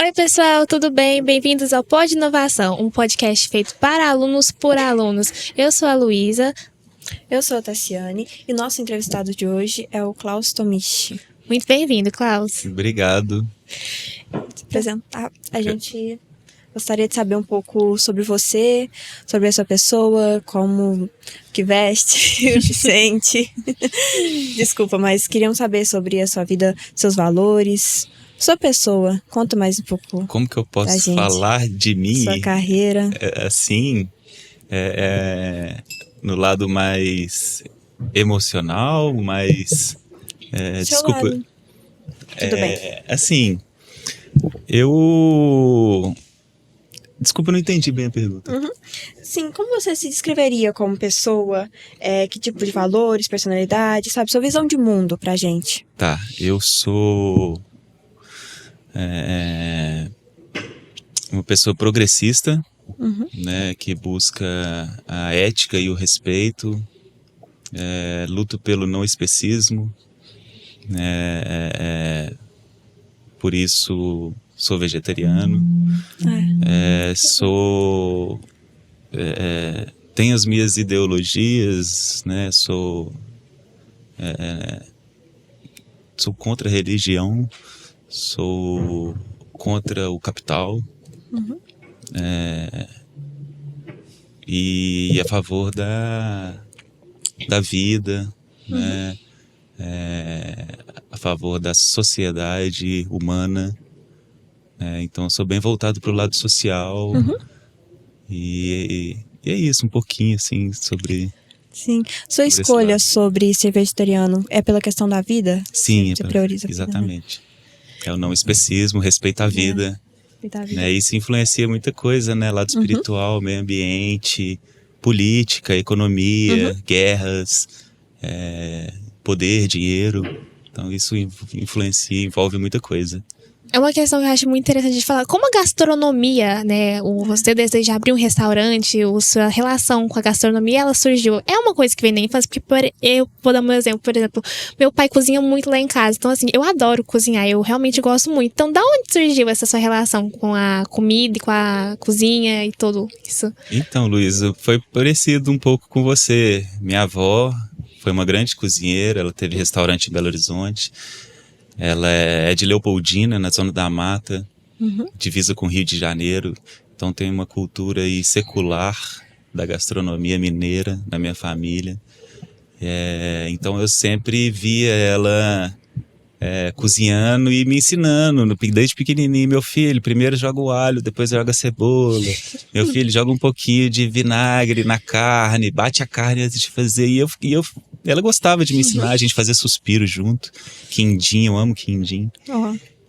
Oi pessoal, tudo bem? Bem-vindos ao Pod Inovação, um podcast feito para alunos por alunos. Eu sou a Luísa. Eu sou a Tassiane e nosso entrevistado de hoje é o Klaus Tomichi. Muito bem-vindo, Klaus. Obrigado. Se apresentar, a gente gostaria de saber um pouco sobre você, sobre a sua pessoa, como que veste, o que sente. Desculpa, mas queríamos saber sobre a sua vida, seus valores, sua pessoa. Conta mais um pouco. Como que eu posso falar de mim? Sua carreira. No lado mais emocional, mais... desculpa. Lado. Tudo bem. Desculpa, eu não entendi bem a pergunta. Uhum. Sim, como você se descreveria como pessoa? Que tipo de valores, personalidade, sabe? Sua visão de mundo pra gente. Tá, eu sou uma pessoa progressista, né, que busca a ética e o respeito, luto pelo não especismo, por isso sou vegetariano, tenho as minhas ideologias, né, sou contra a religião, sou contra o capital, e a favor da vida, né, a favor da sociedade humana, então eu sou bem voltado para o lado social, e é isso, um pouquinho assim sobre... Sim. Sua escolha sobre ser vegetariano é pela questão da vida? Sim, você prioriza exatamente. É o não especismo, respeito à vida. Né? Isso influencia muita coisa, né? Lado espiritual, meio ambiente, política, economia, guerras, poder, dinheiro. Então isso influencia, envolve muita coisa. É uma questão que eu acho muito interessante de falar. Como a gastronomia, né, você deseja abrir um restaurante, sua relação com a gastronomia, ela surgiu. É uma coisa que vem da infância, porque eu vou dar um exemplo, por exemplo, meu pai cozinha muito lá em casa, então assim, eu adoro cozinhar, eu realmente gosto muito. Então, da onde surgiu essa sua relação com a comida e com a cozinha e tudo isso? Então, Luísa, foi parecido um pouco com você. Minha avó foi uma grande cozinheira, ela teve restaurante em Belo Horizonte. Ela é de Leopoldina, na zona da Mata, divisa com o Rio de Janeiro. Então tem uma cultura aí secular da gastronomia mineira na minha família. Então eu sempre via ela cozinhando e me ensinando, desde pequenininho. Meu filho, primeiro joga o alho, depois joga a cebola. Meu filho, joga um pouquinho de vinagre na carne, bate a carne antes de fazer. Ela gostava de me ensinar, a gente fazia suspiro junto. Quindim, eu amo quindim.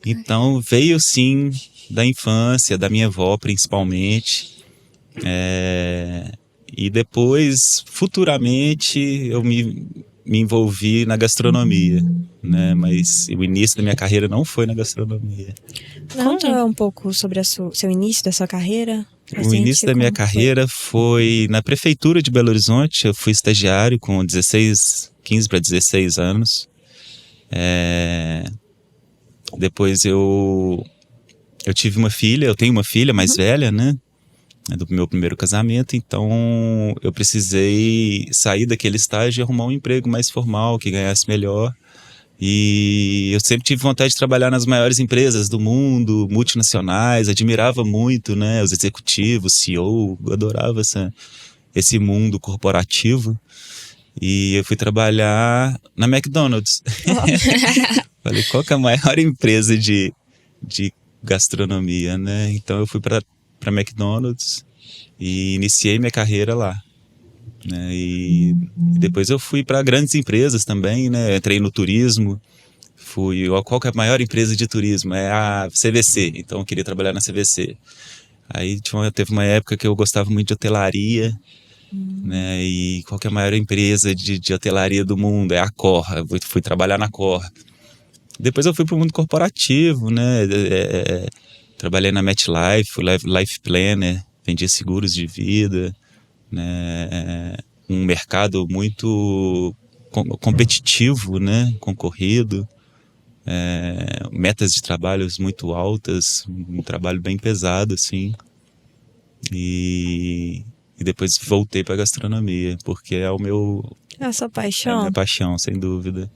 Então veio sim da infância, da minha avó principalmente. E depois, futuramente, eu me envolvi na gastronomia, né? Mas o início da minha carreira não foi na gastronomia. Conta um pouco sobre seu início da sua carreira. O início da minha carreira foi na prefeitura de Belo Horizonte. Eu fui estagiário com 15 para 16 anos. Depois eu tive uma filha, eu tenho uma filha mais velha, né? Do meu primeiro casamento, então eu precisei sair daquele estágio e arrumar um emprego mais formal, que ganhasse melhor. E eu sempre tive vontade de trabalhar nas maiores empresas do mundo, multinacionais, admirava muito, né, os executivos, CEO, eu adorava esse mundo corporativo. E eu fui trabalhar na McDonald's. Falei, qual que é a maior empresa de gastronomia, né? Então eu fui para McDonald's e iniciei minha carreira lá, né? E depois eu fui para grandes empresas também, né? Entrei no turismo, qual que é a maior empresa de turismo? É a CVC, então eu queria trabalhar na CVC. Aí teve uma época que eu gostava muito de hotelaria, né? E qual que é a maior empresa de hotelaria do mundo? É a Accor, eu fui trabalhar na Accor. Depois eu fui para o mundo corporativo, né? Trabalhei na MetLife, Life Planner, vendia seguros de vida, né? Um mercado muito competitivo, né? Concorrido. metas de trabalhos muito altas, um trabalho bem pesado, assim. E depois voltei para gastronomia, porque é a A sua minha paixão? paixão, sem dúvida.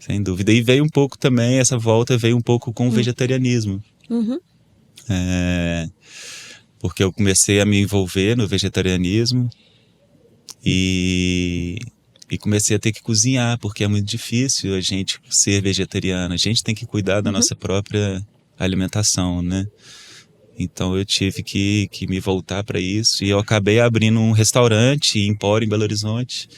Sem dúvida. E veio um pouco também, essa volta veio um pouco com o vegetarianismo. Uhum. Porque eu comecei a me envolver no vegetarianismo e comecei a ter que cozinhar, porque é muito difícil a gente ser vegetariano. A gente tem que cuidar da nossa própria alimentação, né? Então eu tive que me voltar para isso e eu acabei abrindo um restaurante em Empório, em Belo Horizonte,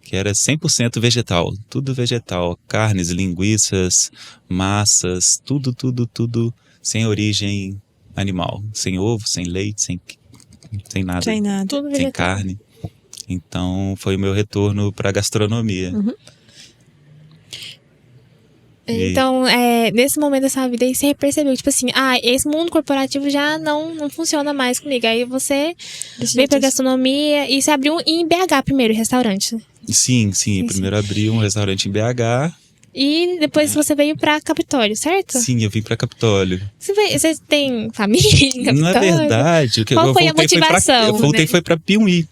que era 100% vegetal, tudo vegetal, carnes, linguiças, massas, tudo sem origem animal, sem ovo, sem leite, sem nada, Sem nada. Tudo sem vegetal. carne. Então foi o meu retorno para a gastronomia. Então, nesse momento da sua vida, aí você percebeu, tipo assim, esse mundo corporativo já não funciona mais comigo. Aí você veio pra gastronomia e você abriu em BH primeiro, restaurante. Sim. Primeiro abri um restaurante em BH. E depois você veio pra Capitólio, certo? Sim, eu vim para Capitólio. Você tem família em Capitólio? Não é verdade. Qual foi a motivação? Eu voltei foi para Piumhi.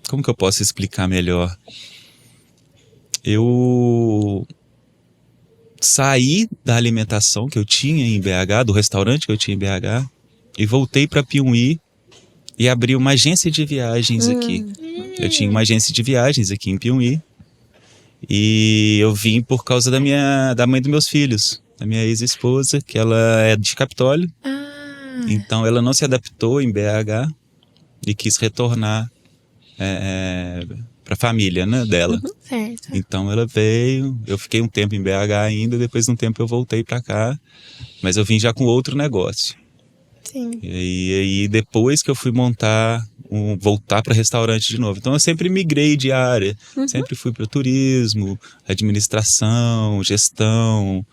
Como que eu posso explicar melhor? Eu saí da alimentação que eu tinha em BH, do restaurante que eu tinha em BH, e voltei para Piumhi e abri uma agência de viagens aqui. Eu tinha uma agência de viagens aqui em Piumhi e eu vim por causa da mãe dos meus filhos, da minha ex-esposa, que ela é de Capitólio. Então ela não se adaptou em BH e quis retornar para a família, né, dela. Certo. Então ela veio, eu fiquei um tempo em BH ainda, depois de um tempo eu voltei para cá, mas eu vim já com outro negócio. Sim. E aí depois que eu fui voltar para restaurante de novo. Então eu sempre migrei de área, sempre fui para turismo, administração, gestão,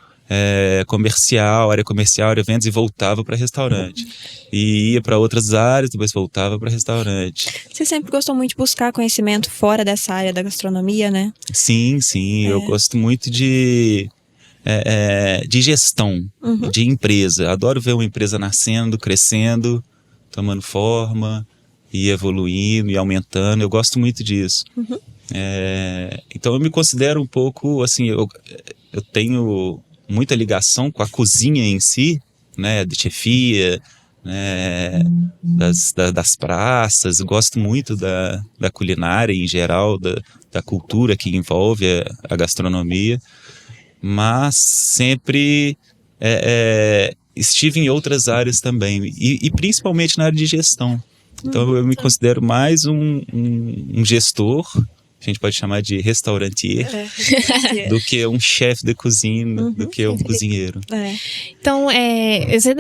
comercial, área vendas, e voltava para restaurante. E ia para outras áreas, depois voltava para restaurante. Você sempre gostou muito de buscar conhecimento fora dessa área da gastronomia, né? Sim, eu gosto muito de gestão, de empresa. Adoro ver uma empresa nascendo, crescendo, tomando forma, e evoluindo, e aumentando. Eu gosto muito disso. Então eu me considero um pouco, assim, eu tenho muita ligação com a cozinha em si, né, de chefia, né, das praças. Eu gosto muito da culinária em geral, da cultura que envolve a gastronomia, mas sempre estive em outras áreas também, e principalmente na área de gestão. Então eu me considero mais um gestor, a gente pode chamar de restaurantier, do que um chefe de cozinha, do que um cozinheiro. Então,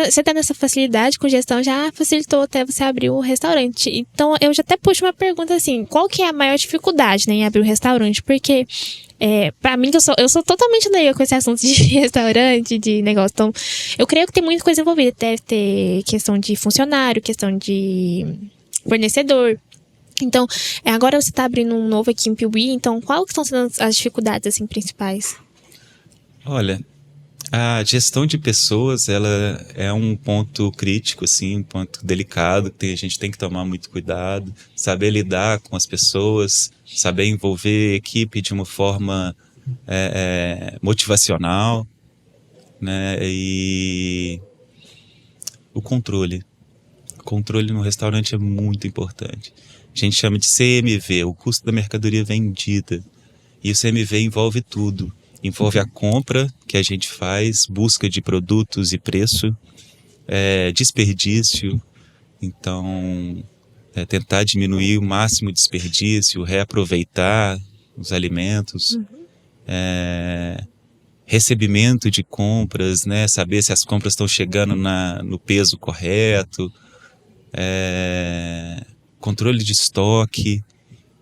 você tá nessa facilidade com gestão, já facilitou até você abrir o restaurante. Então, eu já até puxo uma pergunta assim, qual que é a maior dificuldade, né, em abrir um restaurante? Porque, pra mim, eu sou totalmente leiga com esse assunto de restaurante, de negócio. Então, eu creio que tem muita coisa envolvida. Deve ter questão de funcionário, questão de fornecedor. Então, agora você está abrindo um novo aqui em Piumhi, então quais estão sendo as dificuldades assim, principais? Olha, a gestão de pessoas, ela é um ponto crítico, assim, um ponto delicado, que a gente tem que tomar muito cuidado, saber lidar com as pessoas, saber envolver a equipe de uma forma motivacional, né? E o controle. O controle no restaurante é muito importante. A gente chama de CMV, o custo da mercadoria vendida. E o CMV envolve tudo. Envolve a compra que a gente faz, busca de produtos e preço, desperdício. Então, tentar diminuir o máximo de desperdício, reaproveitar os alimentos, recebimento de compras, né? Saber se as compras estão chegando no peso correto, controle de estoque.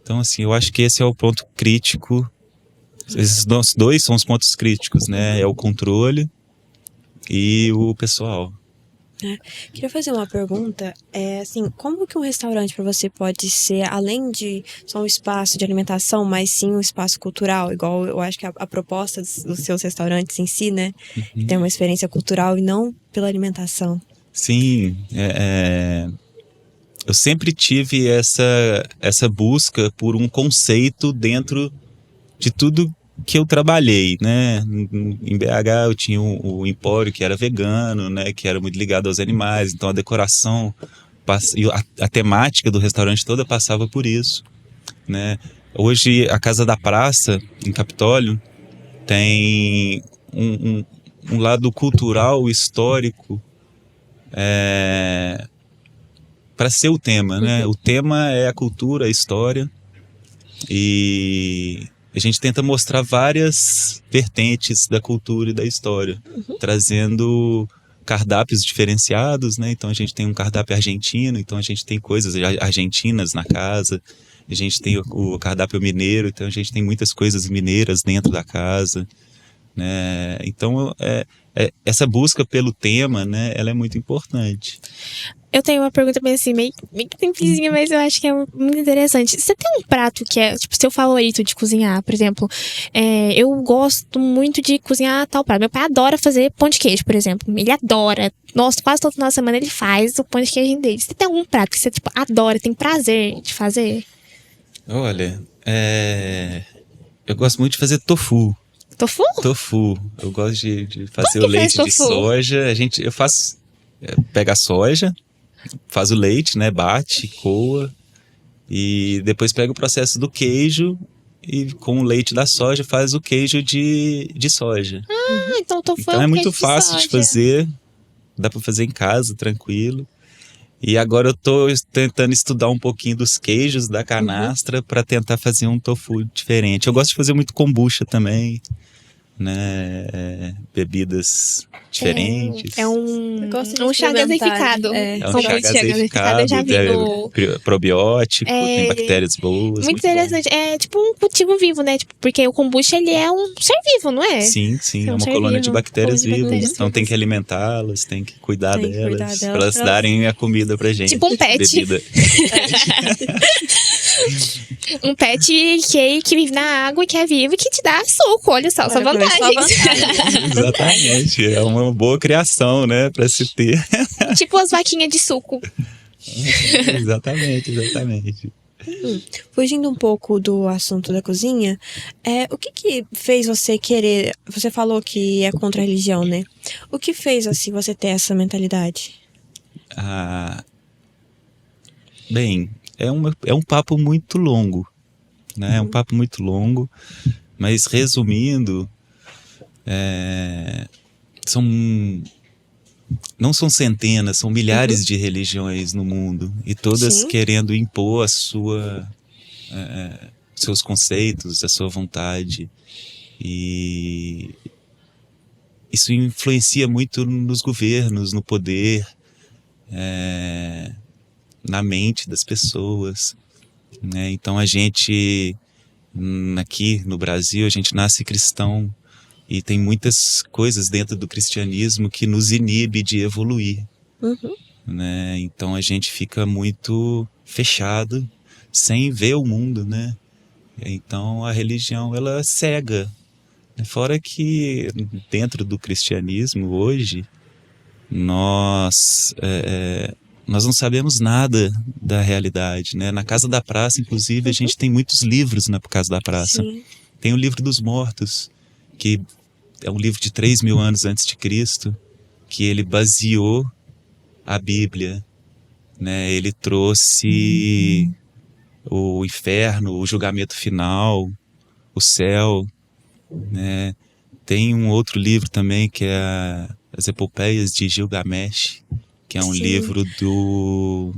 Então, assim, eu acho que esse é o ponto crítico. Esses dois são os pontos críticos, né? É o controle e o pessoal. Queria fazer uma pergunta, assim, como que um restaurante para você pode ser, além de só um espaço de alimentação, mas sim um espaço cultural, igual eu acho que a proposta dos seus restaurantes em si, né, que tem uma experiência cultural e não pela alimentação. Sim, eu sempre tive essa busca por um conceito dentro de tudo que eu trabalhei, né? Em BH eu tinha o Empório, que era vegano, né? Que era muito ligado aos animais, então a decoração, a temática do restaurante toda passava por isso, né? Hoje a Casa da Praça, em Capitólio, tem um lado cultural, histórico, para ser o tema, né? O tema é a cultura, a história, e a gente tenta mostrar várias vertentes da cultura e da história, trazendo cardápios diferenciados, né? Então a gente tem um cardápio argentino, então a gente tem coisas argentinas na casa, a gente tem o cardápio mineiro, então a gente tem muitas coisas mineiras dentro da casa, né? Então essa busca pelo tema, né? Ela é muito importante. Eu tenho uma pergunta bem assim, meio simplesinha, mas eu acho que é muito interessante. Você tem um prato que é, tipo, seu favorito de cozinhar, por exemplo? Eu gosto muito de cozinhar tal prato. Meu pai adora fazer pão de queijo, por exemplo. Ele adora. Nossa, quase toda final de semana ele faz o pão de queijo dele. Você tem algum prato que você, tipo, adora, tem prazer de fazer? Olha, eu gosto muito de fazer tofu. Tofu? Tofu. Eu gosto de fazer Como o que leite faz de tofu? soja. Eu faço... Pega a soja, faz o leite, né? Bate, coa. E depois pega o processo do queijo e com o leite da soja faz o queijo de soja. Então o tofu Então é é um muito queijo fácil de soja. fazer. Dá pra fazer em casa, tranquilo. E agora eu tô tentando estudar um pouquinho dos queijos da canastra para tentar fazer um tofu diferente. Eu gosto de fazer muito kombucha também, né? Bebidas diferentes. É Eu gosto de um chá experimentar, gasificado. É um Kombucha chá gasificado, eu já vi no... probiótico, É, tem bactérias boas. Muito bom. interessante. É tipo um cultivo vivo, né? Tipo, porque o kombucha, ele é um ser vivo, não é? Sim, É é um uma ser colônia de vivo, bactérias colônia de vivas. bactérias Então tem vivas. que alimentá-las, tem que cuidar Tem que cuidar delas, delas para elas pra elas- darem a comida pra gente. Tipo um pet. Bebida. Um pet que vive na água, que é vivo e que te dá suco. Olha só, essa Olha, como é só vantagem. Exatamente, é uma boa criação, né, para se ter. Tipo as vaquinhas de suco. Exatamente. Fugindo um pouco do assunto da cozinha, o que fez você querer... Você falou que é contra a religião, né? O que fez assim, você ter essa mentalidade? Bem, é um papo muito longo, né? É um papo muito longo, mas resumindo, não são centenas, são milhares de religiões no mundo e todas Sim. querendo impor seus conceitos, a sua vontade, e isso influencia muito nos governos, no poder, na mente das pessoas, né? Então a gente, aqui no Brasil, a gente nasce cristão e tem muitas coisas dentro do cristianismo que nos inibe de evoluir, né? Então a gente fica muito fechado, sem ver o mundo, né? Então a religião, ela cega. Fora que dentro do cristianismo hoje, nós não sabemos nada da realidade, né? Na Casa da Praça, inclusive, a gente tem muitos livros na Casa da Praça. Sim. Tem o Livro dos Mortos, que é um livro de 3.000 anos antes de Cristo, que ele baseou a Bíblia, né? Ele trouxe o inferno, o julgamento final, o céu, né? Tem um outro livro também que é As Epopeias de Gilgamesh, que é um Sim. livro do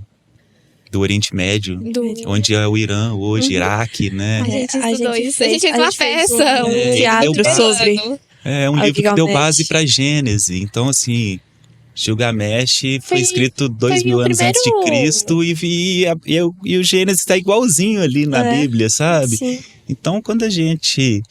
Oriente Médio, Do... onde é o Irã hoje, Iraque, né? A gente a estudou gente isso. A gente fez- fez uma a gente fez peça. um teatro primeiro sobre- ano. É um Ah, livro que deu Gilgamesh. base para Gênese. Então, assim, Gilgamesh foi Foi- escrito foi 2.000 o anos antes de primeiro- Cristo e o Gênesis está igualzinho ali na É, Bíblia, sabe? Sim. Então, quando a gente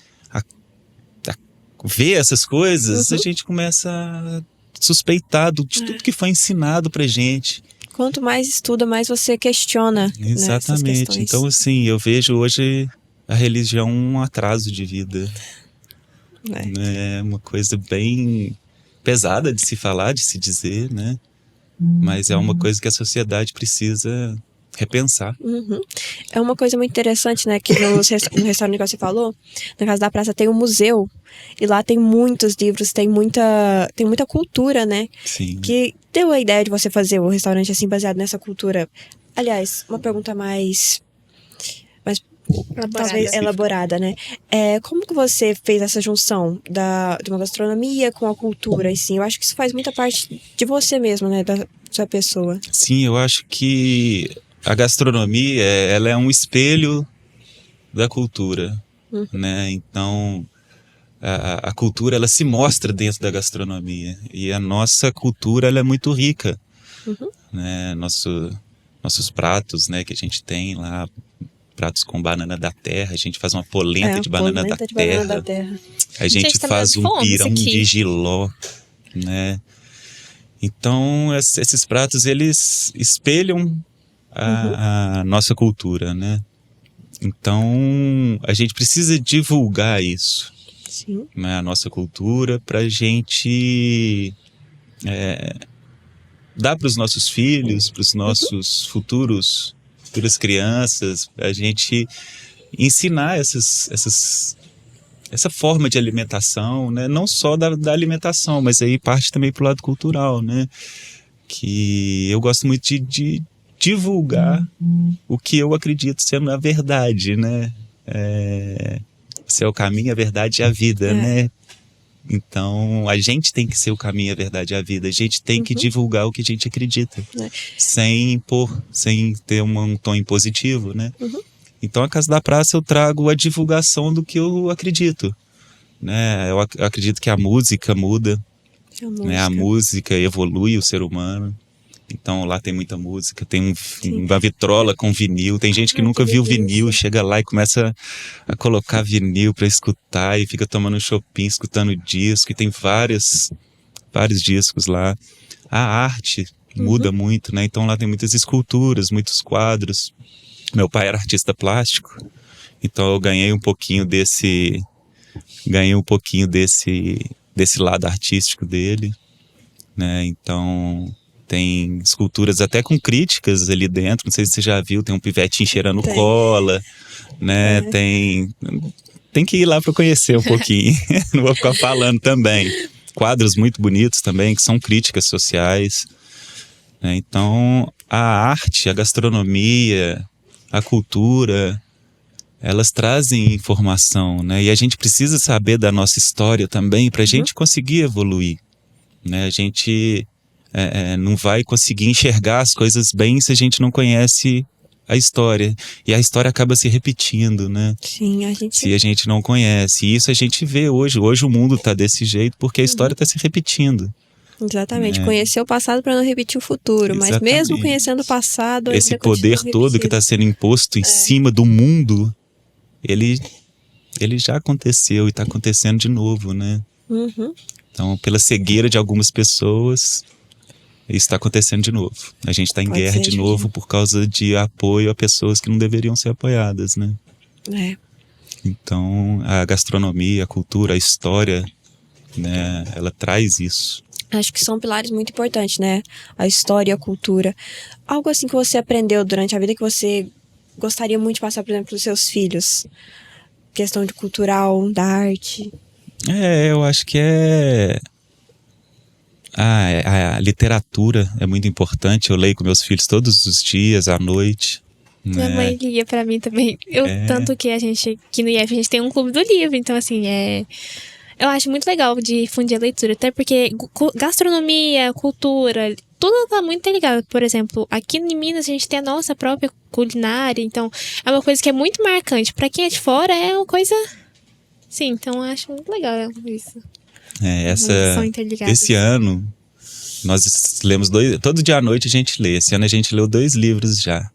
vê essas coisas, a gente começa a suspeitar de tudo que foi ensinado pra gente. Quanto mais estuda, mais você questiona. Exatamente. Né, então, assim, eu vejo hoje a religião um atraso de vida. É uma coisa bem pesada de se falar, de se dizer, né? Mas é uma coisa que a sociedade precisa repensar. É uma coisa muito interessante, né? Que no restaurante que você falou, na Casa da Praça tem um museu. E lá tem muitos livros, tem muita cultura, né? Sim. Que deu a ideia de você fazer o restaurante assim, baseado nessa cultura. Aliás, uma pergunta mais talvez elaborada, né? Como que você fez essa junção de uma gastronomia com a cultura, assim? Eu acho que isso faz muita parte de você mesmo, né? Da sua pessoa. Sim, eu acho que a gastronomia, ela é um espelho da cultura, né? Então, a cultura, ela se mostra dentro da gastronomia. E a nossa cultura, ela é muito rica, né? Nossos pratos, né, que a gente tem lá, pratos com banana da terra, a gente faz uma polenta de banana da terra. A gente faz um pirão de jiló, né? Então, esses pratos, eles espelham a nossa cultura, né? Então, a gente precisa divulgar isso, né? A nossa cultura, pra gente dar para os nossos filhos, para os nossos futuras crianças, a gente ensinar essa forma de alimentação, né? Não só da alimentação, mas aí parte também pro lado cultural, né? Que eu gosto muito de divulgar o que eu acredito sendo a verdade, né? Se é o caminho, a verdade e a vida, né? Então, a gente tem que ser o caminho, a verdade e a vida. A gente tem que divulgar o que a gente acredita, sem impor, sem ter um tom impositivo, né? Então, a Casa da Praça eu trago a divulgação do que eu acredito, né? Eu acredito que a música muda, né? A música evolui o ser humano. Então, lá tem muita música, tem uma vitrola com vinil. Tem gente que nunca viu vinil, chega lá e começa a colocar vinil para escutar e fica tomando um chopinho, escutando disco. E tem vários discos lá. A arte muda muito, né? Então, lá tem muitas esculturas, muitos quadros. Meu pai era artista plástico, então eu ganhei um pouquinho desse lado artístico dele, né? Então tem esculturas até com críticas ali dentro, não sei se você já viu, tem um pivetinho cheirando cola, né? Tem que ir lá para conhecer um pouquinho, não vou ficar falando também. Quadros muito bonitos também, que são críticas sociais, né? Então a arte, a gastronomia, a cultura, elas trazem informação, né? E a gente precisa saber da nossa história também para a gente conseguir evoluir, né? A gente não vai conseguir enxergar as coisas bem se a gente não conhece a história. E a história acaba se repetindo, né? Sim, se a gente não conhece. E isso a gente vê hoje. Hoje o mundo está desse jeito porque a história está se repetindo. Exatamente, conhecer o passado para não repetir o futuro, mas mesmo conhecendo o passado... Esse poder todo que está sendo imposto em cima do mundo, ele já aconteceu e está acontecendo de novo, né? Então, pela cegueira de algumas pessoas, isso está acontecendo de novo. A gente está em guerra de novo por causa de apoio a pessoas que não deveriam ser apoiadas, né? Então, a gastronomia, a cultura, a história, né, ela traz isso. Acho que são pilares muito importantes, né? A história, a cultura. Algo assim que você aprendeu durante a vida que você gostaria muito de passar, por exemplo, para os seus filhos. Questão de cultural, da arte. Eu acho que a literatura é muito importante. Eu leio com meus filhos todos os dias, à noite. Minha mãe lia pra mim também. Tanto que a gente, aqui no IF, a gente tem um clube do livro. Então, assim, eu acho muito legal difundir a leitura. Até porque gastronomia, cultura, tudo tá muito ligado. Por exemplo, aqui em Minas a gente tem a nossa própria culinária. Então, é uma coisa que é muito marcante. Pra quem é de fora, é uma coisa... Sim, então eu acho muito legal isso. Esse ano, nós lemos todo dia à noite a gente lê. Esse ano a gente leu 2 livros já.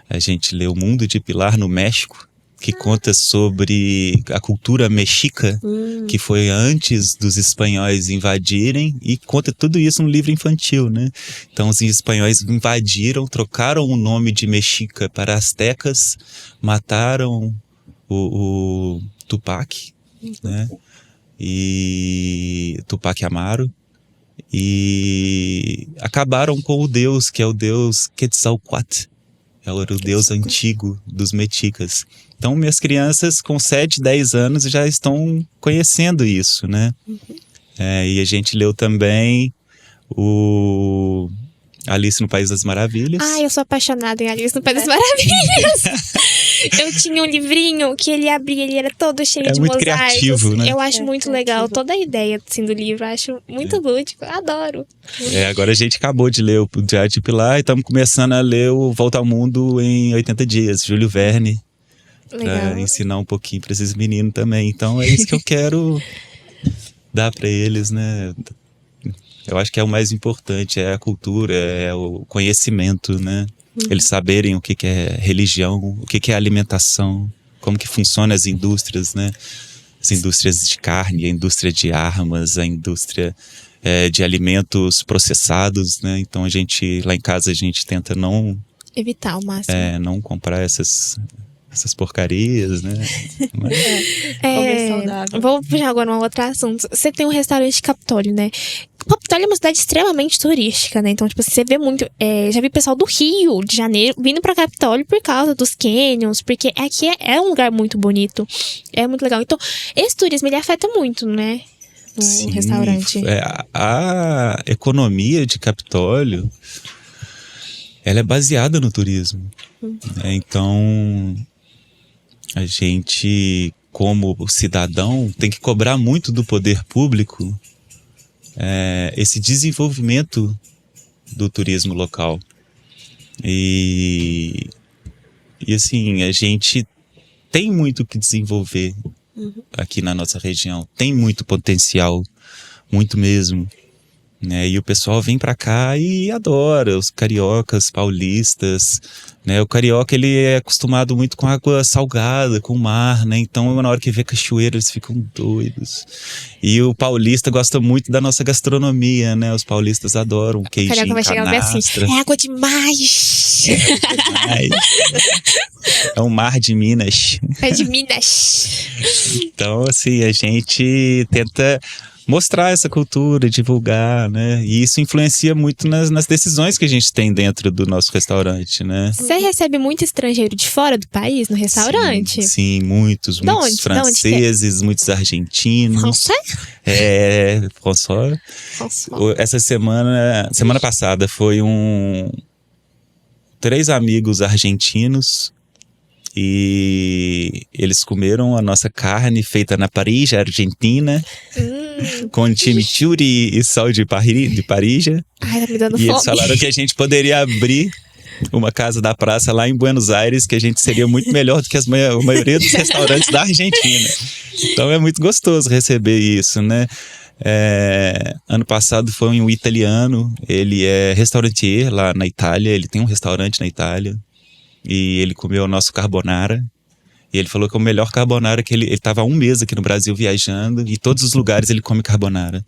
A gente leu O Mundo de Pilar no México, que conta sobre a cultura mexica, que foi antes dos espanhóis invadirem, e conta tudo isso num livro infantil, né? Então os espanhóis invadiram, trocaram o nome de mexica para astecas, mataram o Tupac, né? E Tupac Amaru, e acabaram com o deus, que é o deus Quetzalcoatl, era o deus antigo dos mexicas. Então minhas crianças com 7, 10 anos já estão conhecendo isso, né? E a gente leu também o Alice no País das Maravilhas. Eu sou apaixonada em Alice no País das Maravilhas. Eu tinha um livrinho que ele abria, ele era todo cheio de muito mosaicos. criativo, né? Eu acho muito legal toda a ideia assim, do livro, eu acho muito lúdico, eu adoro. Agora a gente acabou de ler o Diário de Pilar e estamos começando a ler o Volta ao Mundo em 80 Dias, Júlio Verne. Pra ensinar um pouquinho para esses meninos também. Então é isso que eu quero dar para eles, né? Eu acho que é o mais importante, é a cultura, é o conhecimento, né? Eles saberem o que é religião, o que é alimentação, como que funcionam as indústrias, né? As indústrias de carne, a indústria de armas, a indústria de alimentos processados, né? Então lá em casa a gente tenta não evitar ao máximo. Não comprar essas porcarias, né? Comer saudável. Vou puxar agora um outro assunto. Você tem um restaurante Capitólio, né? Capitólio é uma cidade extremamente turística, né? Então, tipo, você vê muito... já vi pessoal do Rio de Janeiro vindo pra Capitólio por causa dos canyons, porque aqui é um lugar muito bonito. É muito legal. Então, esse turismo, ele afeta muito, né? No restaurante. A economia de Capitólio, ela é baseada no turismo. Então, a gente, como cidadão, tem que cobrar muito do poder público esse desenvolvimento do turismo local. E assim, a gente tem muito que desenvolver aqui na nossa região. Tem muito potencial, muito mesmo. Né? E o pessoal vem pra cá e adora, os cariocas, paulistas, né? O carioca, ele é acostumado muito com água salgada, com o mar, né? Então na hora que vê cachoeira eles ficam doidos. E o paulista gosta muito da nossa gastronomia, né? Os paulistas adoram queijinho, o carioca vai chegar e vai assim, é água demais! É um mar de Minas. É de Minas. Então assim, a gente tenta mostrar essa cultura, divulgar, né? E isso influencia muito nas decisões que a gente tem dentro do nosso restaurante, né? Você recebe muito estrangeiro de fora do país no restaurante? Sim, muitos franceses, muitos argentinos. François? Essa semana passada foi 3 amigos argentinos e eles comeram a nossa carne feita na Parija, Argentina, com chimichurri e sal de Parija. Ai, tá me dando e fome. Eles falaram que a gente poderia abrir uma casa da praça lá em Buenos Aires, que a gente seria muito melhor do que a maioria dos restaurantes da Argentina. Então é muito gostoso receber isso, né? Ano passado foi um italiano, ele é restaurancier lá na Itália, ele tem um restaurante na Itália. E ele comeu o nosso carbonara. E ele falou que é o melhor carbonara que ele estava há 1 mês aqui no Brasil viajando. E todos os lugares ele come carbonara.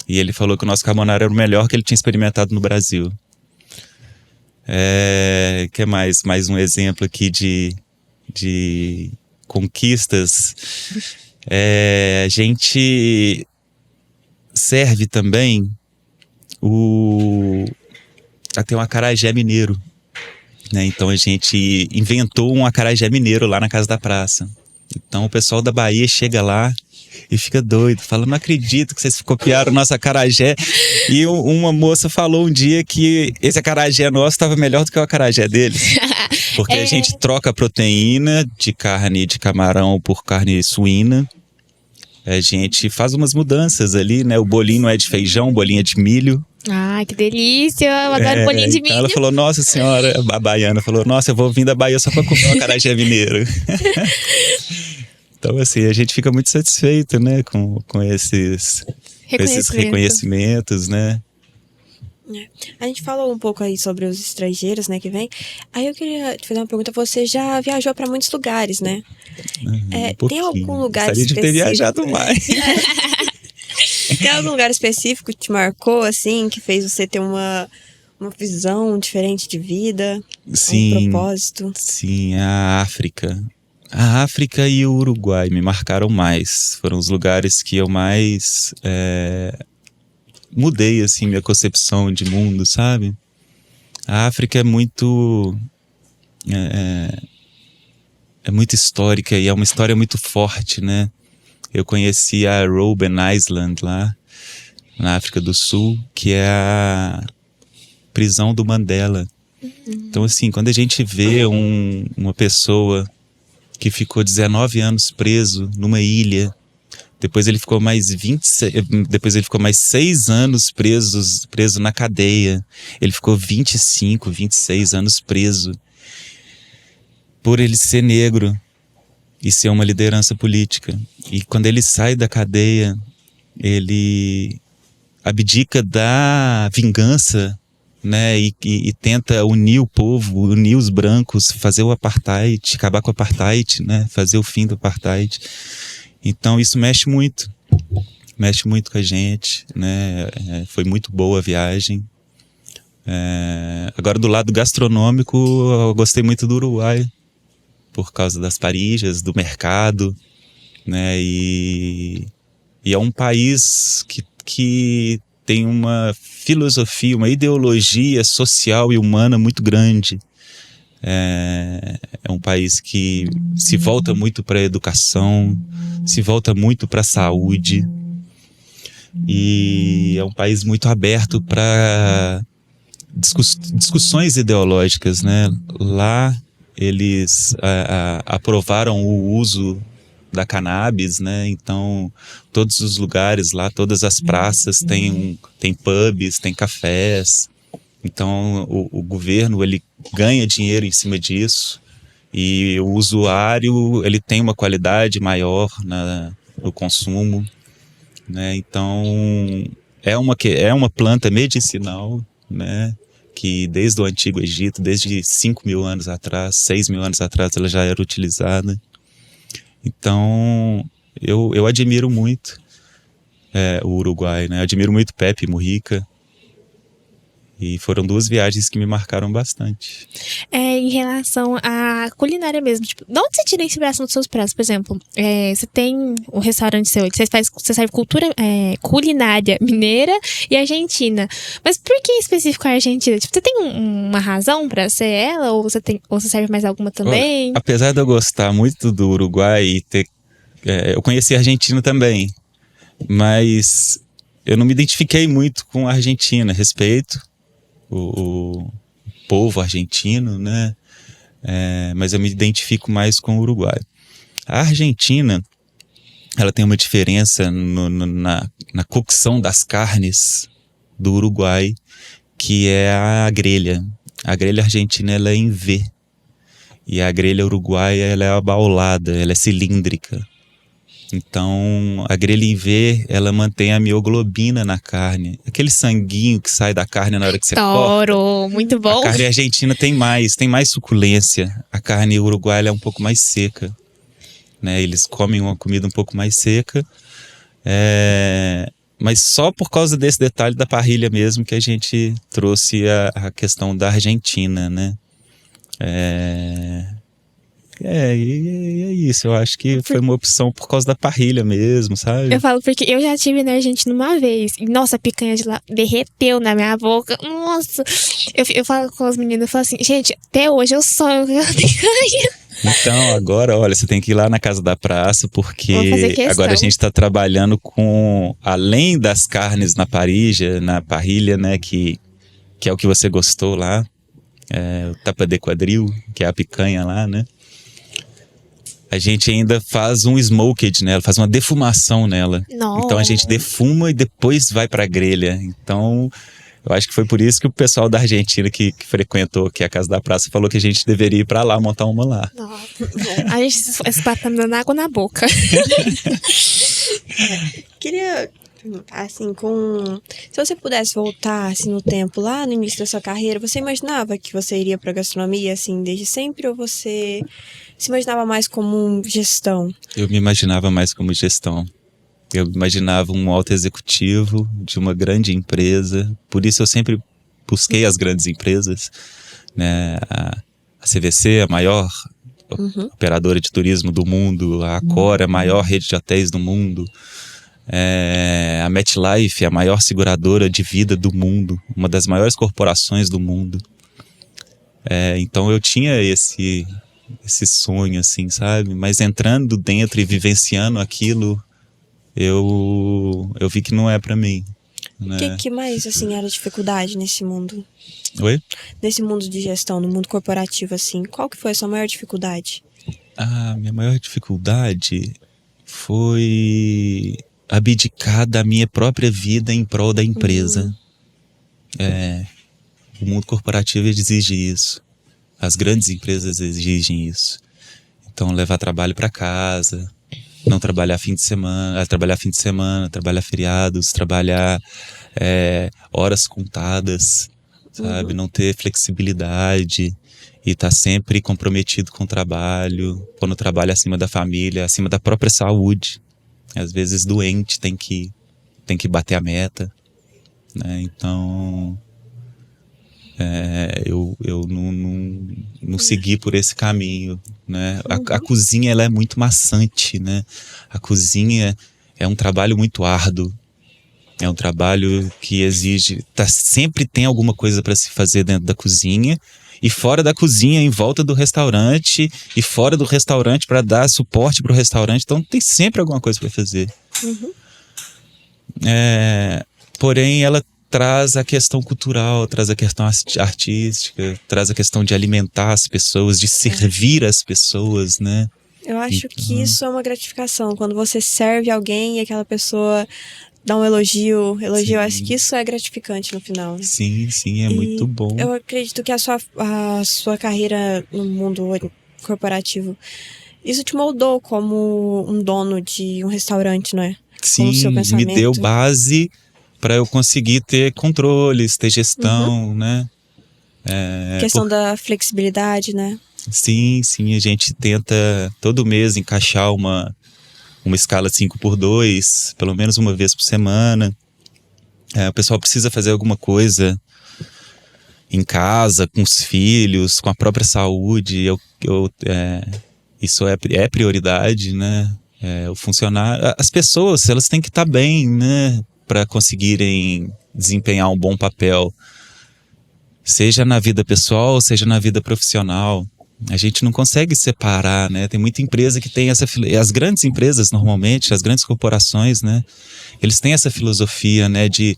E ele falou que o nosso carbonara era o melhor que ele tinha experimentado no Brasil. Que mais? Mais um exemplo aqui de conquistas. A gente serve também até um acarajé mineiro. Né? Então a gente inventou um acarajé mineiro lá na Casa da Praça. Então o pessoal da Bahia chega lá e fica doido, fala, não acredito que vocês copiaram o nosso acarajé. E uma moça falou um dia que esse acarajé nosso estava melhor do que o acarajé deles. Porque a gente troca a proteína de carne de camarão por carne suína. A gente faz umas mudanças ali, né? O bolinho não é de feijão, o bolinho é de milho. Ai, que delícia, eu adoro bolinho de milho. Então ela falou, nossa senhora, a baiana falou, nossa, eu vou vir da Bahia só pra comer um acarajé mineiro. Então assim, a gente fica muito satisfeito, né, com esses reconhecimentos, né. A gente falou um pouco aí sobre os estrangeiros, né, que vem. Aí eu queria te fazer uma pergunta. Você já viajou para muitos lugares, né? Tem algum lugar Gostaria de ter viajado mais. Tem algum lugar específico que te marcou, assim, que fez você ter uma visão diferente de vida? Sim, Um propósito? sim, a África. A África e o Uruguai me marcaram mais. Foram os lugares que eu mais mudei, assim, minha concepção de mundo, sabe? A África é muito histórica e é uma história muito forte, né? Eu conheci a Robben Island lá, na África do Sul, que é a prisão do Mandela. Então, assim, quando a gente vê uma pessoa que ficou 19 anos preso numa ilha, depois ele ficou mais 6 anos preso na cadeia, ele ficou 25, 26 anos preso, por ele ser negro e ser uma liderança política. E quando ele sai da cadeia, ele abdica da vingança, né, e tenta unir o povo, unir os brancos, fazer o apartheid, acabar com o apartheid, né, fazer o fim do apartheid. Então isso mexe muito com a gente, né, foi muito boa a viagem. Agora, do lado gastronômico, eu gostei muito do Uruguai, por causa das parijas, do mercado, né, e é um país que tem uma filosofia, uma ideologia social e humana muito grande. É um país que se volta muito para a educação, se volta muito para a saúde, e é um país muito aberto para discussões ideológicas, né? Lá eles aprovaram o uso da cannabis, né? Então todos os lugares lá, todas as praças tem pubs, tem cafés. Então o governo, ele ganha dinheiro em cima disso, e o usuário, ele tem uma qualidade maior no consumo, né? Então é uma planta medicinal, né, que desde o Antigo Egito, desde 5.000 anos atrás, 6.000 anos atrás, ela já era utilizada. Então eu admiro muito o Uruguai, né? Admiro muito Pepe Mujica. E foram 2 viagens que me marcaram bastante. Em relação à culinária mesmo, tipo, de onde você tira a inspiração dos seus pratos? Por exemplo, você tem um restaurante seu que você serve culinária mineira e argentina. Mas por que em específico a Argentina? Tipo, você tem uma razão pra ser ela? Ou você serve mais alguma também? Olha, apesar de eu gostar muito do Uruguai e eu conheci a Argentina também, mas eu não me identifiquei muito com a Argentina. Respeito o povo argentino, né? Mas eu me identifico mais com o Uruguai. A Argentina, ela tem uma diferença na cocção das carnes do Uruguai, que é a grelha. A grelha argentina, ela é em V, e a grelha uruguaia, ela é abaulada, ela é cilíndrica. Então, a grelha em V, ela mantém a mioglobina na carne. Aquele sanguinho que sai da carne na hora que você corta. Muito bom. A carne argentina tem mais suculência. A carne uruguaia, ela é um pouco mais seca, né? Eles comem uma comida um pouco mais seca. Mas só por causa desse detalhe da parrilha mesmo que a gente trouxe a questão da Argentina, né? E é isso, eu acho que foi uma opção por causa da parrilha mesmo, sabe? Eu falo porque eu já estive na Argentina uma vez. E, nossa, a picanha de lá derreteu na minha boca. Nossa! Eu falo com as meninas, eu falo assim, gente, até hoje eu sonho com aquela picanha. Então, agora, olha, você tem que ir lá na Casa da Praça, porque agora a gente tá trabalhando com, além das carnes na parrilha, né, que é o que você gostou lá, o tapa de quadril, que é a picanha lá, né? A gente ainda faz um smoked nela, faz uma defumação nela. Nossa. Então a gente defuma e depois vai pra grelha. Então, eu acho que foi por isso que o pessoal da Argentina que frequentou aqui a Casa da Praça falou que a gente deveria ir pra lá, montar uma lá. Nossa. A gente, esse papo tá me dando água na boca. Queria Assim, se você pudesse voltar, assim, no tempo, lá no início da sua carreira, você imaginava que você iria pra gastronomia, assim, desde sempre? Ou você se imaginava mais como gestão? Eu me imaginava mais como gestão. Eu imaginava um alto executivo de uma grande empresa. Por isso eu sempre busquei as grandes empresas, né? A CVC, a maior operadora de turismo do mundo, a Accor, a maior rede de hotéis do mundo, a MetLife, a maior seguradora de vida do mundo, uma das maiores corporações do mundo. Então eu tinha esse sonho, assim, sabe? Mas entrando dentro e vivenciando aquilo, eu vi que não é pra mim. Né? O que mais, assim, era dificuldade nesse mundo? Oi? Nesse mundo de gestão, no mundo corporativo, assim, qual que foi a sua maior dificuldade? A minha maior dificuldade foi abdicar da minha própria vida em prol da empresa. O mundo corporativo exige isso. As grandes empresas exigem isso. Então, levar trabalho para casa, não trabalhar fim de semana, trabalhar feriados, trabalhar horas contadas, sabe? Não ter flexibilidade e estar sempre comprometido com o trabalho, quando o trabalho é acima da família, acima da própria saúde. Às vezes doente tem que bater a meta, né? Então eu não segui por esse caminho, né? A cozinha, ela é muito maçante, né? A cozinha é um trabalho muito árduo, é um trabalho que exige, sempre tem alguma coisa para se fazer dentro da cozinha e fora da cozinha, em volta do restaurante e fora do restaurante para dar suporte para o restaurante, então tem sempre alguma coisa para fazer. Porém, ela traz a questão cultural, traz a questão artística, traz a questão de alimentar as pessoas, de servir as pessoas, né? Eu acho que isso é uma gratificação, quando você serve alguém e aquela pessoa dá um elogio, eu acho que isso é gratificante no final. Sim, é muito bom. Eu acredito que a sua carreira no mundo corporativo, isso te moldou como um dono de um restaurante, não é? Sim, me deu base para eu conseguir ter controles, ter gestão, né? Questão da flexibilidade, né? Sim, a gente tenta todo mês encaixar uma escala 5x2, pelo menos uma vez por semana. O pessoal precisa fazer alguma coisa em casa, com os filhos, com a própria saúde. Isso é prioridade, né? O funcionário, as pessoas, elas têm que estar bem, né? Para conseguirem desempenhar um bom papel, seja na vida pessoal, seja na vida profissional. A gente não consegue separar, né? Tem muita empresa que tem as grandes empresas, normalmente, as grandes corporações, né? Eles têm essa filosofia, né? De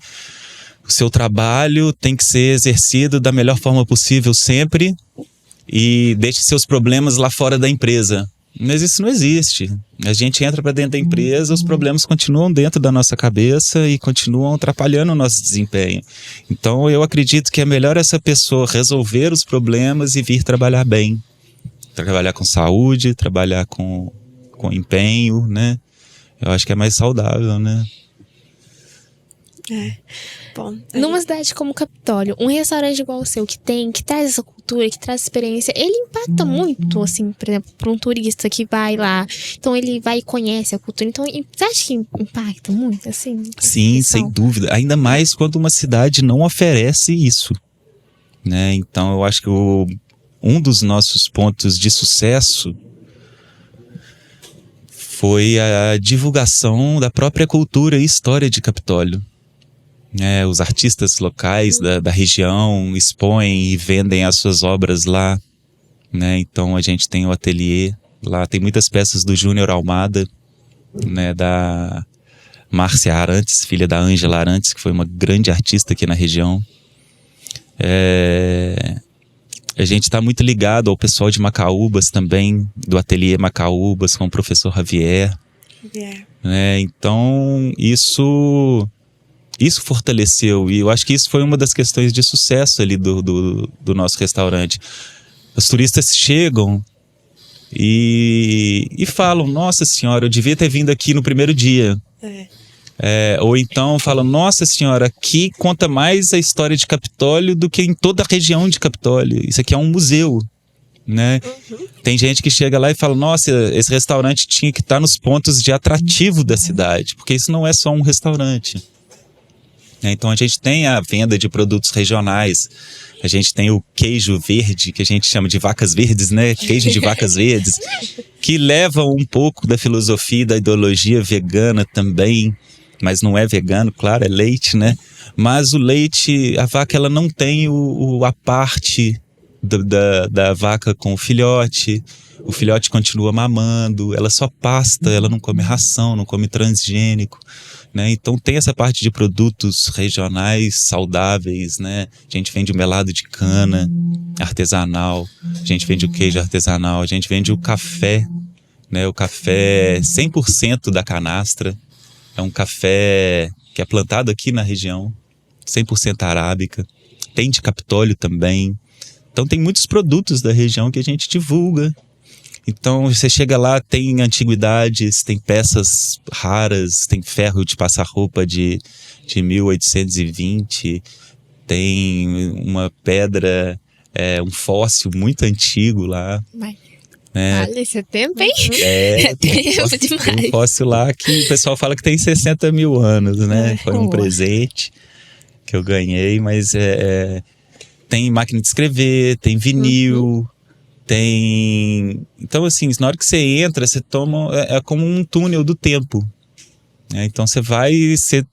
o seu trabalho tem que ser exercido da melhor forma possível sempre e deixe seus problemas lá fora da empresa. Mas isso não existe. A gente entra para dentro da empresa, os problemas continuam dentro da nossa cabeça e continuam atrapalhando o nosso desempenho. Então eu acredito que é melhor essa pessoa resolver os problemas e vir trabalhar bem. Trabalhar com saúde, trabalhar com empenho, né? Eu acho que é mais saudável, né? Bom, numa cidade como Capitólio, um restaurante igual o seu, que traz essa cultura, que traz experiência, ele impacta muito, assim, por exemplo, para um turista que vai lá. Então ele vai e conhece a cultura. Então, você acha que impacta muito, assim? Sim, sem dúvida. Ainda mais quando uma cidade não oferece isso, né? Então eu acho que um dos nossos pontos de sucesso foi a divulgação da própria cultura e história de Capitólio. Os artistas locais da região expõem e vendem as suas obras lá, né? Então a gente tem o ateliê lá, tem muitas peças do Júnior Almada, né? Da Márcia Arantes, filha da Ângela Arantes, que foi uma grande artista aqui na região. A gente está muito ligado ao pessoal de Macaúbas também, do ateliê Macaúbas, com o professor Javier. Né? Então isso fortaleceu, e eu acho que isso foi uma das questões de sucesso ali do nosso restaurante. Os turistas chegam e falam, nossa senhora, eu devia ter vindo aqui no primeiro dia. Ou então falam, nossa senhora, aqui conta mais a história de Capitólio do que em toda a região de Capitólio. Isso aqui é um museu, né? Tem gente que chega lá e fala, nossa, esse restaurante tinha que estar nos pontos de atrativo da cidade, porque isso não é só um restaurante. Então a gente tem a venda de produtos regionais, a gente tem o queijo verde, que a gente chama de vacas verdes, né? Queijo de vacas verdes, que leva um pouco da filosofia e da ideologia vegana também, mas não é vegano, claro, é leite, né? Mas o leite, a vaca, ela não tem a parte da vaca com o filhote continua mamando, ela só pasta, ela não come ração, não come transgênico, né? Então tem essa parte de produtos regionais saudáveis, né? A gente vende o melado de cana artesanal, a gente vende o queijo artesanal, a gente vende o café, né? O café 100% da canastra, é um café que é plantado aqui na região, 100% arábica, tem de Capitólio também. Então tem muitos produtos da região que a gente divulga. Então você chega lá, tem antiguidades, tem peças raras, tem ferro de passar roupa de 1820, tem uma pedra, um fóssil muito antigo lá. Olha, esse é tempo, hein? Tem um fóssil lá que o pessoal fala que tem 60 mil anos, né? Foi um presente que eu ganhei, mas tem máquina de escrever, tem vinil, tem... Então, assim, na hora que você entra, você toma... É como um túnel do tempo. Então, você vai... Você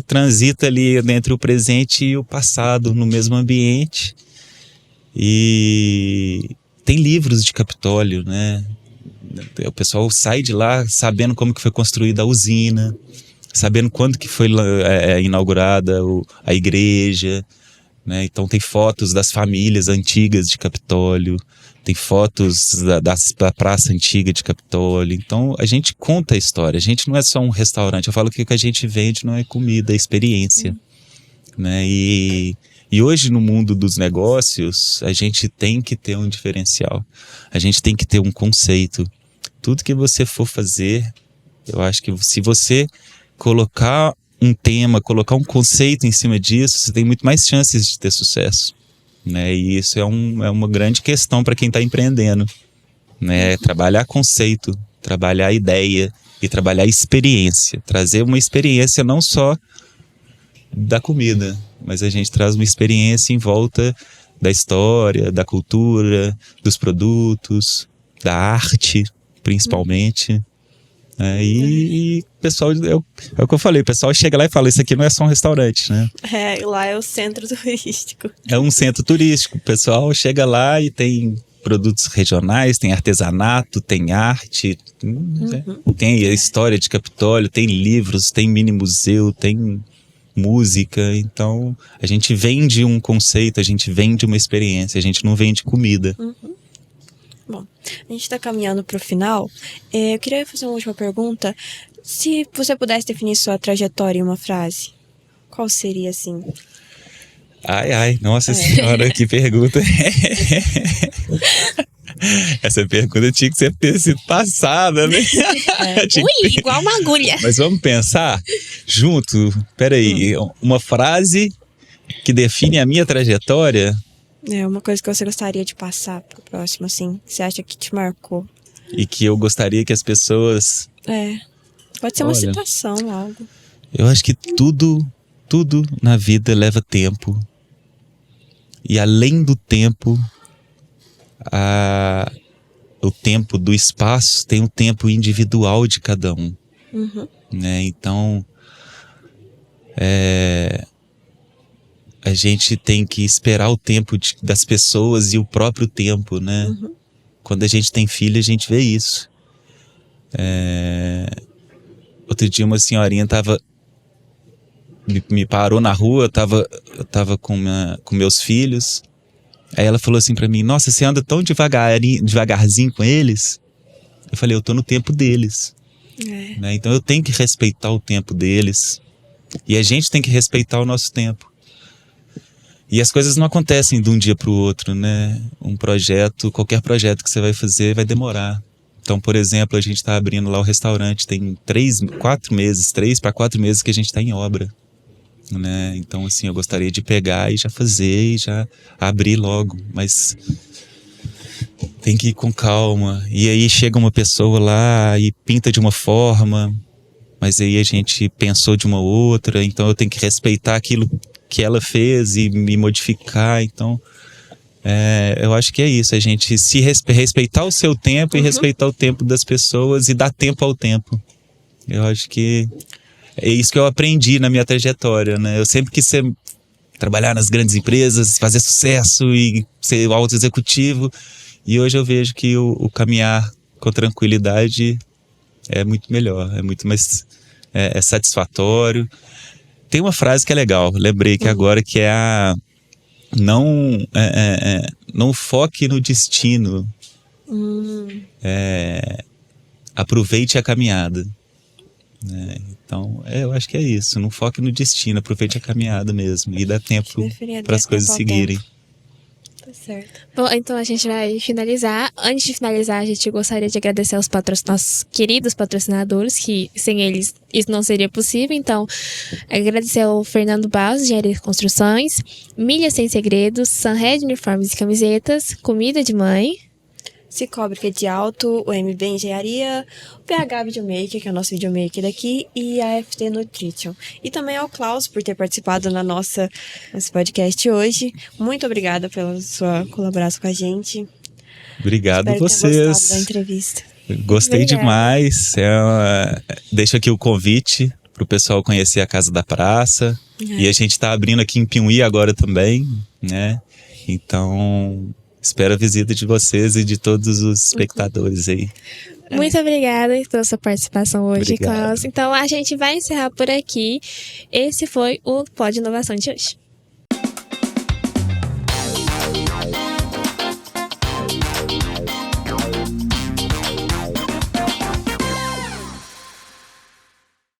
transita ali entre o presente e o passado no mesmo ambiente. E tem livros de Capitólio, né? O pessoal sai de lá sabendo como que foi construída a usina, sabendo quando que foi inaugurada a igreja, né? Então tem fotos das famílias antigas de Capitólio, tem fotos da praça antiga de Capitólio. Então a gente conta a história, a gente não é só um restaurante. Eu falo que o que a gente vende não é comida, é experiência, né? E hoje no mundo dos negócios a gente tem que ter um diferencial, a gente tem que ter um conceito. Tudo que você for fazer, eu acho que se você colocar um tema, colocar um conceito em cima disso, você tem muito mais chances de ter sucesso, né? E isso é uma grande questão para quem está empreendendo, né? Trabalhar conceito, trabalhar ideia e trabalhar experiência, trazer uma experiência não só da comida, mas a gente traz uma experiência em volta da história, da cultura, dos produtos, da arte, principalmente. E o pessoal, é o que eu falei, o pessoal chega lá e fala, isso aqui não é só um restaurante, né? Lá é o centro turístico. É um centro turístico, o pessoal chega lá e tem produtos regionais, tem artesanato, tem arte, tem a história de Capitólio, tem livros, tem mini museu, tem música. Então a gente vende um conceito, a gente vende uma experiência, a gente não vende comida. Bom, a gente está caminhando para o final. Eu queria fazer uma última pergunta. Se você pudesse definir sua trajetória em uma frase, qual seria, assim? Ai, nossa senhora, que pergunta. Essa pergunta tinha que ter sido passada, né? Igual uma agulha. Mas vamos pensar junto. Peraí, uma frase que define a minha trajetória... Uma coisa que você gostaria de passar pro próximo, assim, que você acha que te marcou. E que eu gostaria que as pessoas... Pode ser uma citação, algo. Eu acho que tudo na vida leva tempo. E além do tempo, o tempo do espaço tem o tempo individual de cada um. Né? Então, a gente tem que esperar o tempo das pessoas e o próprio tempo, né? Quando a gente tem filho, a gente vê isso. Outro dia uma senhorinha me parou na rua, eu tava com meus filhos. Aí ela falou assim pra mim, nossa, você anda tão devagarzinho com eles? Eu falei, eu tô no tempo deles. Né? Então eu tenho que respeitar o tempo deles. E a gente tem que respeitar o nosso tempo. E as coisas não acontecem de um dia para o outro, né? Qualquer projeto que você vai fazer vai demorar. Então, por exemplo, a gente está abrindo lá o restaurante, tem 3 para 4 meses que a gente está em obra, né? Então, assim, eu gostaria de pegar e já fazer e já abrir logo, mas tem que ir com calma. E aí chega uma pessoa lá e pinta de uma forma, mas aí a gente pensou de uma outra, então eu tenho que respeitar aquilo que ela fez e me modificar. Então, eu acho que é isso, a gente se respeitar o seu tempo e respeitar o tempo das pessoas e dar tempo ao tempo. Eu acho que é isso que eu aprendi na minha trajetória, né? Eu sempre quis trabalhar nas grandes empresas, fazer sucesso e ser auto-executivo, e hoje eu vejo que o caminhar com tranquilidade é muito melhor, é muito mais satisfatório. Tem uma frase que é legal, lembrei que agora, que é não foque no destino, aproveite a caminhada, né? Então, eu acho que é isso, não foque no destino, aproveite a caminhada mesmo e dá tempo para as coisas seguirem. Tá certo. Bom, então a gente vai finalizar. Antes de finalizar, a gente gostaria de agradecer aos nossos queridos patrocinadores, que sem eles isso não seria possível. Então, agradecer ao Fernando Barros, Engenharia de Construções, Milha Sem Segredos, Sunhead Uniformes e Camisetas, Comida de Mãe, Cicobi, que é de Alto, o MB Engenharia, o PH Videomaker, que é o nosso videomaker daqui, e a FT Nutrition. E também ao Klaus por ter participado nesse podcast hoje. Muito obrigada pela sua colaboração com a gente. Obrigado a Espero vocês. ter gostado da entrevista. Gostei Obrigada. demais. Deixo aqui o convite para o pessoal conhecer a Casa da Praça. E a gente está abrindo aqui em Piumhi agora também, né? Então, espero a visita de vocês e de todos os espectadores aí. Muito obrigada pela sua participação hoje, Obrigado. Klaus. Então, a gente vai encerrar por aqui. Esse foi o Pod Inovação de hoje.